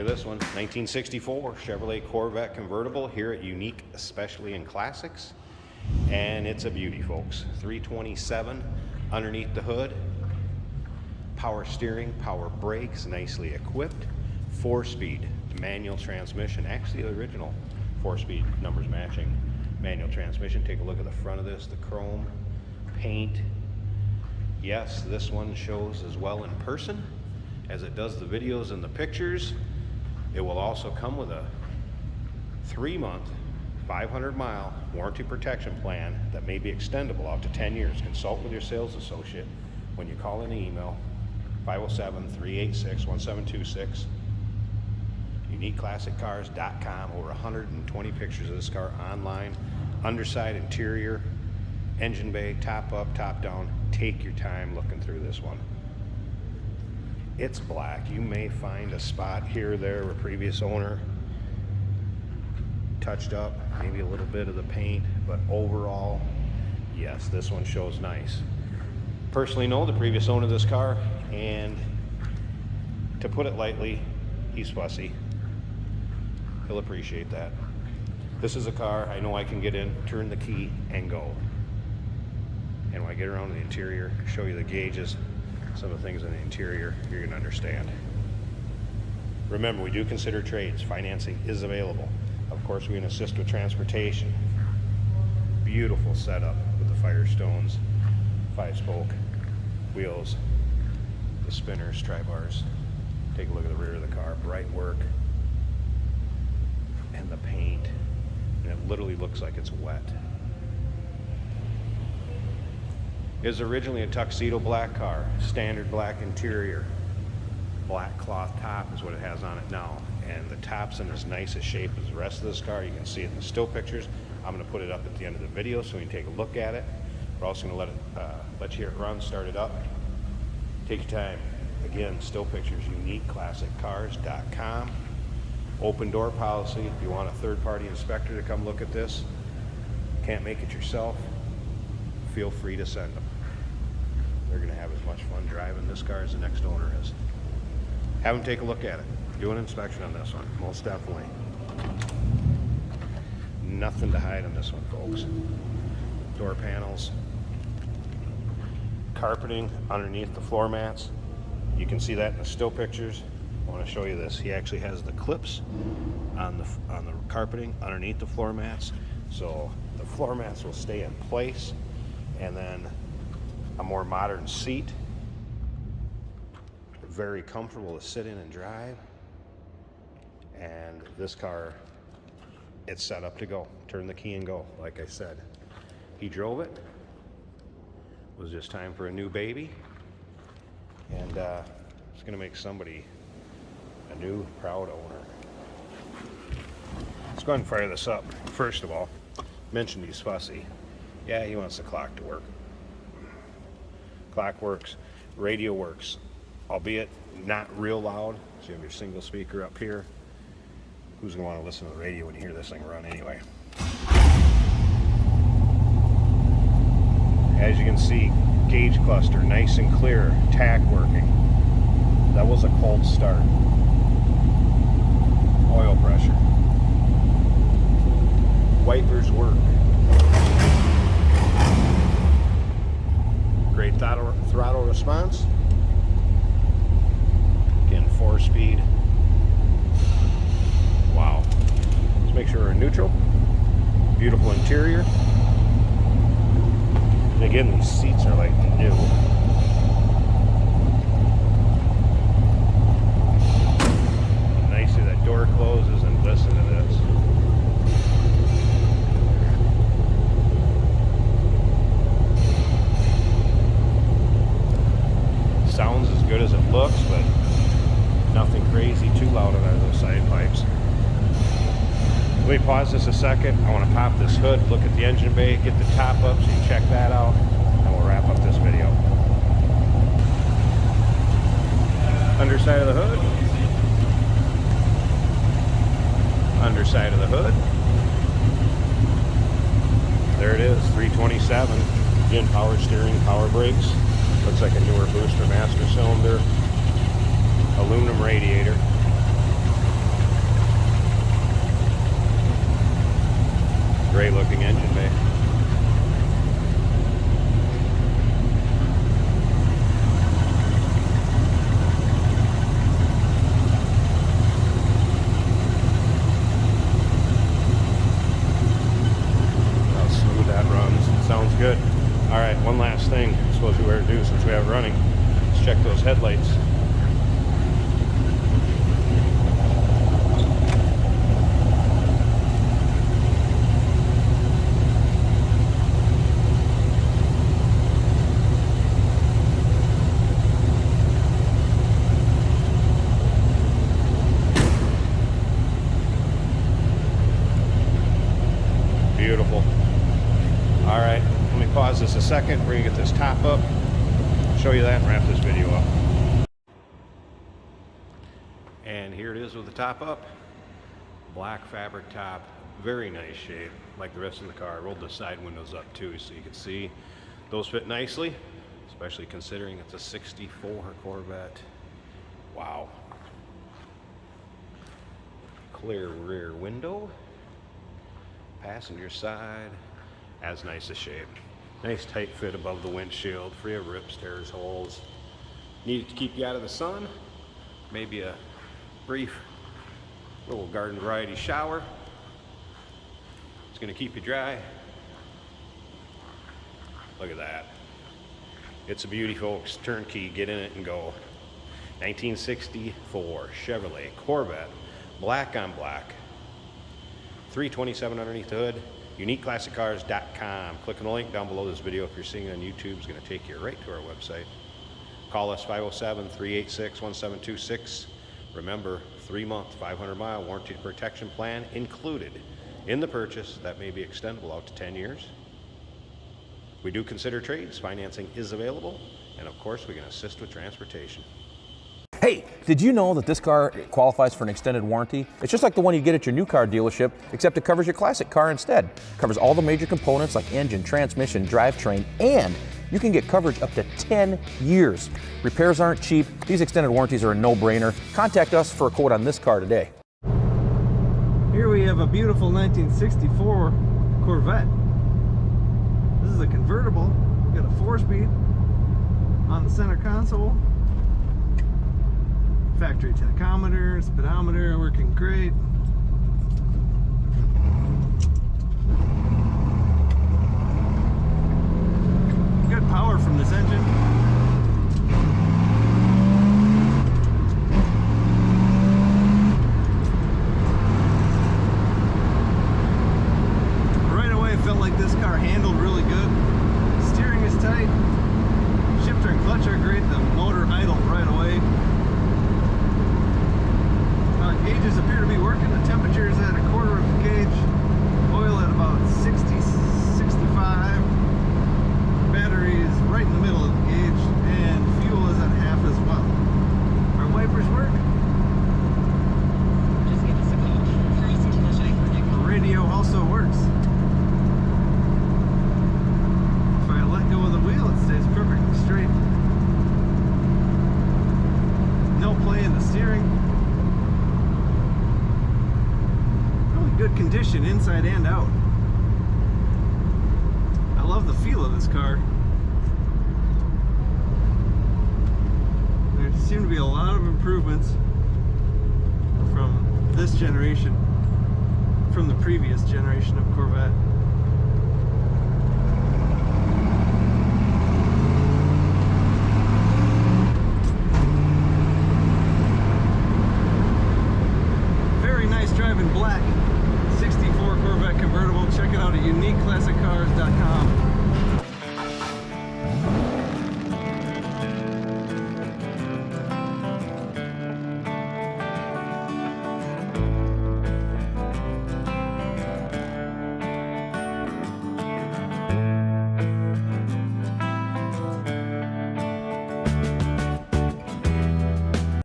this one. 1964 Chevrolet Corvette convertible here at Unique, especially in classics. And it's a beauty, folks. 327 underneath the hood. Power steering, power brakes, nicely equipped. 4-speed manual transmission. Actually, the original 4-speed numbers matching manual transmission. Take a look at the front of this, the chrome paint. Yes, this one shows as well in person as it does the videos and the pictures. It will also come with a 3-month, 500-mile warranty protection plan that may be extendable out to 10 years. Consult with your sales associate when you call in the email, 507-386-1726. UniqueClassicCars.com. Over 120 pictures of this car online. Underside, interior, engine bay, top up, top down. Take your time looking through this one. It's black. You may find a spot here or there where a previous owner touched up, maybe a little bit of the paint, but overall, yes, this one shows nice. Personally know the previous owner of this car, and to put it lightly, he's fussy. He'll appreciate that. This is a car I know I can get in, turn the key, and go. And when I get around the interior, show you the gauges, some of the things in the interior, you're going to understand. Remember, we do consider trades. Financing is available. Of course, we can assist with transportation. Beautiful setup with the Firestones, 5-spoke wheels, the spinners, tri-bars. Take a look at the rear of the car. Bright work. And the paint. And it literally looks like it's wet. It was originally a tuxedo black car, standard black interior, black cloth top is what it has on it now, and the top's in as nice a shape as the rest of this car. You can see it in the still pictures. I'm going to put it up at the end of the video so you can take a look at it. We're also going to let you hear it run, start it up. Take your time. Again, still pictures, UniqueClassicCars.com. Open door policy. If you want a third-party inspector to come look at this, can't make it yourself, feel free to send them. They're going to have as much fun driving this car as the next owner is. Have them take a look at it. Do an inspection on this one, most definitely. Nothing to hide on this one, folks. Door panels, carpeting underneath the floor mats. You can see that in the still pictures. I want to show you this. He actually has the clips on the carpeting underneath the floor mats, so the floor mats will stay in place. And then a more modern seat, very comfortable to sit in and drive. And this car, it's set up to go. Turn the key and go, like I said. He drove it. It was just time for a new baby. And it's gonna make somebody a new proud owner. Let's go ahead and fire this up. First of all, mentioned he's fussy. Yeah, he wants the clock to work. Clock works, radio works, albeit not real loud. So you have your single speaker up here. Who's gonna want to listen to the radio when you hear this thing run anyway? As you can see, gauge cluster, nice and clear, tach working. That was a cold start. Oil pressure. Wipers work. Great throttle response. Again, 4-speed. Wow. Let's make sure we're in neutral. Beautiful interior. And again, these seats are like new. Nicely, that door closes, and listen to this. Sounds as good as it looks, but nothing crazy too loud out of those side pipes. Let me pause this a second. I want to pop this hood, look at the engine bay, get the top up so you can check that out, and we'll wrap up this video. Underside of the hood. Underside of the hood. There it is, 327. Again, power steering, power brakes. Looks like a newer booster master cylinder. Aluminum radiator. great looking engine bay. How smooth that runs. Sounds good. All right, one last thing I suppose we better do since we have it running. Let's check those headlights. Beautiful. All right, let me pause this a second. We're gonna get this top up, show you that, and wrap this video up. And here it is with the top up. Black fabric top, very nice shape, like the rest of the car. I rolled the side windows up too, so you can see those fit nicely, especially considering it's a 64 Corvette. Wow. Clear rear window. Passenger side, as nice a shape. Nice tight fit above the windshield, free of rips, tears, holes. Need it to keep you out of the sun. Maybe a brief little garden variety shower. It's gonna keep you dry. Look at that. It's a beauty, folks. Turnkey, get in it and go. 1964 Chevrolet Corvette, black on black. 327 underneath the hood. UniqueClassicCars.com. Click on the link down below this video if you're seeing it on YouTube. It's going to take you right to our website. Call us 507-386-1726. Remember, 3-month, 500-mile warranty protection plan included in the purchase. That may be extendable out to 10 years. We do consider trades. Financing is available. And of course, we can assist with transportation. Hey, did you know that this car qualifies for an extended warranty? It's just like the one you get at your new car dealership, except it covers your classic car instead. It covers all the major components like engine, transmission, drivetrain, and you can get coverage up to 10 years. Repairs aren't cheap. These extended warranties are a no-brainer. Contact us for a quote on this car today. Here we have a beautiful 1964 Corvette. This is a convertible. We've got a 4-speed on the center console. Factory tachometer, speedometer working great. Good power from this engine. Right away it felt like this car handled really good. Steering is tight. Shifter and clutch are great. The motor idled right away. Gauges appear to be working. The temperature is at 1/4 of the gauge. Oil at about 60, 65. Battery is right in the middle of the gauge. And fuel is at half as well. Our wipers work. Just give us a call. The radio also works. If I let go of the wheel, it stays perfectly straight. No play in the steering. Good condition inside and out. I love the feel of this car. There seem to be a lot of improvements from this generation, from the previous generation of Corvette.